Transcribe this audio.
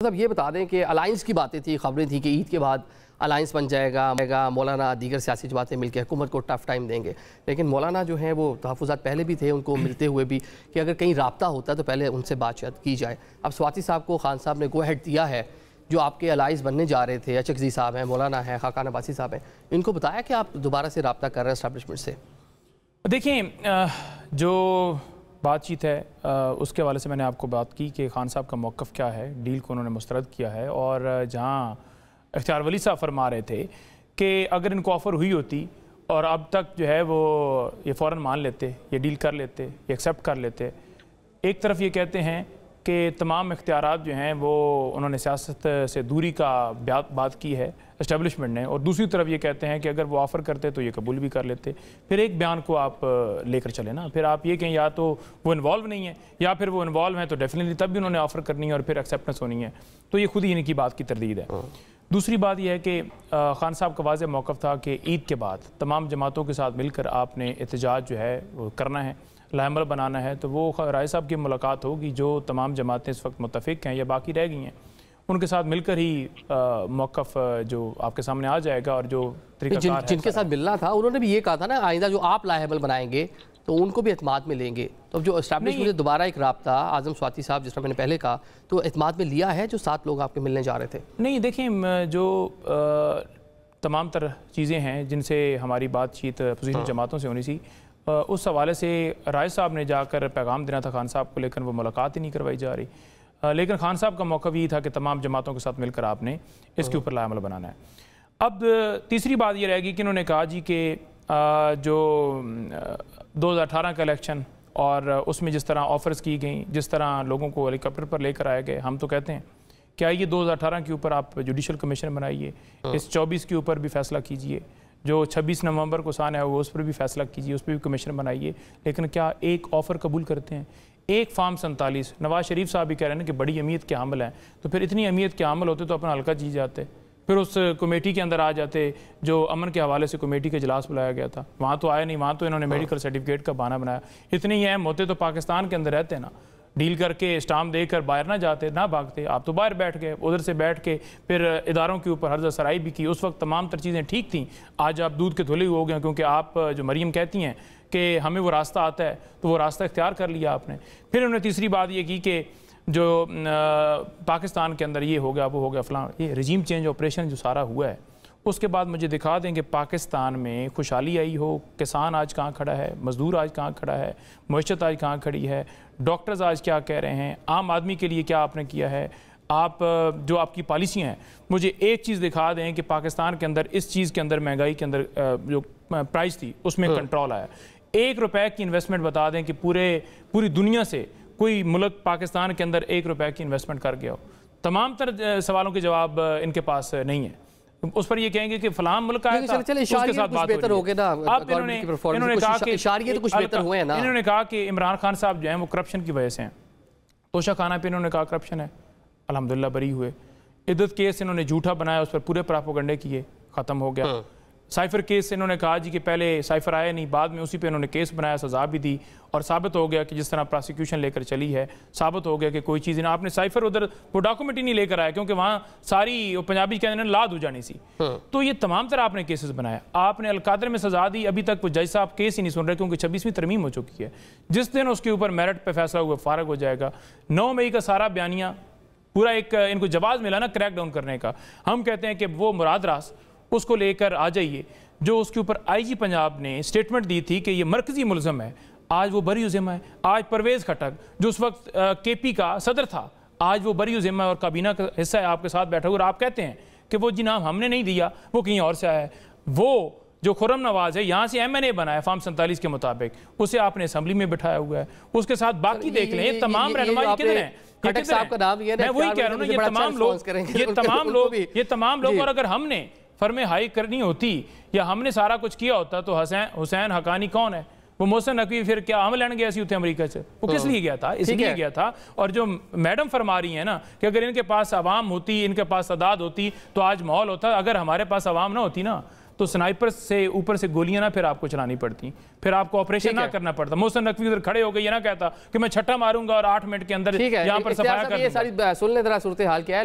मतलब ये बता दें कि अलायंस की बातें थी, खबरें थी कि ईद के बाद अलायंस बन जाएगा, मौलाना दीगर सियासी जमातें मिलकर हुकूमत को टफ टाइम देंगे। लेकिन मौलाना जो हैं वो तहफ़्फ़ुज़ात पहले भी थे उनको मिलते हुए भी कि अगर कहीं राब्ता होता है तो पहले उनसे बातचीत की जाए। अब स्वाति साहब को खान साहब ने गो हेड दिया है, जो आपके अलाइज बनने जा रहे थे, अचकज़ी साहब हैं, मौलाना हैं, खाकान अब्बासी साहब हैं, इनको बताया कि आप दोबारा से रब्ता कर रहे हैं इस्टेब्लिशमेंट से? देखें, जो बातचीत है उसके हवाले से मैंने आपको बात की कि खान साहब का मौक़िफ़ क्या है, डील को उन्होंने मुस्तरद किया है। और जहाँ इख्तियार वली साहब फरमा रहे थे कि अगर इनको ऑफ़र हुई होती और अब तक जो है वो ये फ़ौरन मान लेते, ये डील कर लेते, ये एक्सेप्ट कर लेते। एक तरफ ये कहते हैं कि तमाम इख्तियारात जो हैं वो उन्होंने सियासत से दूरी का बात की है इस्टेब्लिशमेंट ने, और दूसरी तरफ ये कहते हैं कि अगर वो ऑफ़र करते तो ये कबूल भी कर लेते। फिर एक बयान को आप लेकर चले ना, फिर आप ये कहें या तो वो इन्वॉल्व नहीं है या फिर वो इन्वॉल्व हैं तो डेफिनेटली तब भी उन्होंने ऑफ़र करनी है और फिर एक्सेप्टेंस होनी है। तो ये खुद ही इनकी बात की तरदीद है। दूसरी बात यह है कि खान साहब का वाज़ेह मौक़िफ़ था कि ईद के बाद तमाम जमातों के साथ मिलकर आपने एहतजाज जो है वो करना है, लाएमल बनाना है। तो वो राय साहब की मुलाकात होगी जो तमाम जमातें इस वक्त मुत्तफ़िक़ हैं या बाकी रह गई हैं, उनके साथ मिलकर ही मौक़िफ़ जो आपके सामने आ जाएगा। और जो तरीक़ाकार है जिनके साथ मिलना था उन्होंने भी ये कहा था ना, आइंदा जो आप लाएबल बनाएंगे तो उनको भी एतमाद में लेंगे। तो जो एस्टैब्लिशमेंट में दोबारा एक राब्ता आज़म स्वाति साहब, जिस तरह मैंने पहले कहा, तो एतमाद में लिया है जो 7 लोग आपके मिलने जा रहे थे? नहीं, देखें, जो तमाम तरह चीज़ें हैं जिनसे हमारी बातचीत अपोजिशन जमातों से होनी थी, उस हवाले से राय साहब ने जाकर पैगाम देना था खान साहब को, लेकिन वो मुलाकात ही नहीं करवाई जा रही। लेकिन खान साहब का मौक़िफ़ ये था कि तमाम जमातों के साथ मिलकर आपने इसके ऊपर लाएमल बनाना है। अब तीसरी बात ये रहेगी कि इन्होंने कहा जी कि जो 2018 का इलेक्शन और उसमें जिस तरह ऑफ़र्स की गई, जिस तरह लोगों को हेलीकॉप्टर पर लेकर आए गए, हम तो कहते हैं क्या ये 2018 के ऊपर आप जुडिशल कमीशन बनाइए, इस 24 के ऊपर भी फ़ैसला कीजिए, जो 26 नवंबर को सान है वो उस पर भी फ़ैसला कीजिए, उस पर भी कमीशन बनाइए। लेकिन क्या एक ऑफ़र कबूल करते हैं? एक फार्म 47, नवाज शरीफ साहब भी कह रहे हैं ना कि बड़ी अहमियत के हामिल हैं, तो फिर इतनी अहमियत के हामिल होते तो अपना हल्का जीत जाते, फिर उस कमेटी के अंदर आ जाते जो अमन के हवाले से कमेटी का इजलास बुलाया गया था, वहाँ तो आए नहीं, वहाँ तो इन्होंने मेडिकल सर्टिफिकेट का बहाना बनाया। इतने ही अहम होते तो पाकिस्तान के अंदर रहते ना, डील करके स्टाम्प देकर बाहर ना जाते, ना भागते। आप तो बाहर बैठ गए, उधर से बैठ के फिर इदारों के ऊपर हर्जा सराई भी की। उस वक्त तमाम तर चीज़ें ठीक थी, आज आप दूध के धुले हो गए, क्योंकि आप जो मरीम कहती हैं कि हमें वो रास्ता आता है तो वो रास्ता इख्तियार कर लिया आपने। फिर उन्होंने तीसरी बात ये की कि जो पाकिस्तान के अंदर ये हो गया, वो हो गया फलां, ये रजीम चेंज ऑपरेशन जो सारा हुआ है, उसके बाद मुझे दिखा दें कि पाकिस्तान में खुशहाली आई हो। किसान आज कहाँ खड़ा है, मज़दूर आज कहाँ खड़ा है, मईशत आज कहाँ खड़ी है, डॉक्टर्स आज क्या कह रहे हैं, आम आदमी के लिए क्या आपने किया है, आप जो आपकी पॉलिसियाँ हैं। मुझे एक चीज़ दिखा दें कि पाकिस्तान के अंदर इस चीज़ के अंदर, महंगाई के अंदर जो प्राइस थी उसमें कंट्रोल आया। 1 रुपये की इन्वेस्टमेंट बता दें कि पूरी दुनिया से कोई मुल्क पाकिस्तान के अंदर 1 रुपये की इन्वेस्टमेंट कर गया हो। तमाम तर सवालों के जवाब इनके पास नहीं है। उस पर ये कहेंगे कि फलां मुल्क आया था, उसके साथ बात बेहतर हो गई ना। अब इन्होंने कहा कि इशारे तो कुछ बेहतर हुए हैं ना। इन्होंने कहा कि इमरान खान साहब जो हैं वो करप्शन की वजह से हैं। तोशा खाना पे इन्होंने कहा करप्शन है, अल्हम्दुलिल्लाह बरी हुए। इद्दत केस इन्होंने झूठा बनाया, उस पर पूरे प्रोपेगेंडे किए, ख़त्म हो गया। साइफर केस इन्होंने कहा जी कि पहले साइफर आया नहीं, बाद में उसी पे इन्होंने केस बनाया, सज़ा भी दी, और साबित हो गया कि जिस तरह प्रोसिक्यूशन लेकर चली है, साबित हो गया कि कोई चीज़ ना, आपने साइफर उधर वो डॉक्यूमेंट ही नहीं लेकर आया, क्योंकि वहाँ सारी पंजाबी के अंदर लाद हो जानी सी। तो ये तमाम तरह आपने केसेस बनाया। आपने अलकादर में सज़ा दी, अभी तक वो जज साहब केस ही नहीं सुन रहे, क्योंकि 26वीं तरमीम हो चुकी है। जिस दिन उसके ऊपर मेरिट पर फैसला हुआ फारग हो जाएगा। 9 मई का सारा बयानिया पूरा एक इनको जवाब मिला ना क्रैक डाउन करने का। हम कहते हैं कि वो मुराद रास उसको लेकर आ जाइए, जो उसके ऊपर आईजी पंजाब ने स्टेटमेंट दी थी कि ये मरकजी मुलज़म है, आज वो बरी ज़िम्मा है। आज परवेज़ खटक जो उस वक्त केपी का सदर था, आज वो बरी ज़िम्मा है और काबीना का हिस्सा है, आपके साथ बैठा हुआ। और आप कहते हैं कि वो जी नाम हमने नहीं दिया, वो कहीं और से आया है। वो जो खुर्रम नवाज है यहाँ से MNA बना है फार्म 47 के मुताबिक, उसे आपने असम्बली में बिठाया हुआ है, उसके साथ बाकी देख लें। ये तमाम रहनुमाई किधर है? मैं वही कह रहा हूँ ना, ये तमाम लोग और अगर हमने फर्मे हाई करनी होती या हमने सारा कुछ किया होता तो हुसैन हकानी कौन है? वो मोहसिन नकवी फिर क्या हम लैंड गया सी उतने अमेरिका से? वो किस लिए गया था? इसलिए गया था। और जो मैडम फरमा रही है ना कि अगर इनके पास आवाम होती, इनके पास तादाद होती तो आज माहौल होता। अगर हमारे पास आवाम ना होती ना तो स्नाइपर से ऊपर से गोलियां ना फिर आपको चलानी पड़ती, फिर आपको ऑपरेशन ना करना पड़ता। मोहसिन नकवी उधर खड़े हो गए, ये ना कहता कि मैं छट्टा मारूंगा और 8 मिनट के अंदर यहाँ पर सफाया कर दूंगा। सुन ले जरा सूरत हाल क्या है।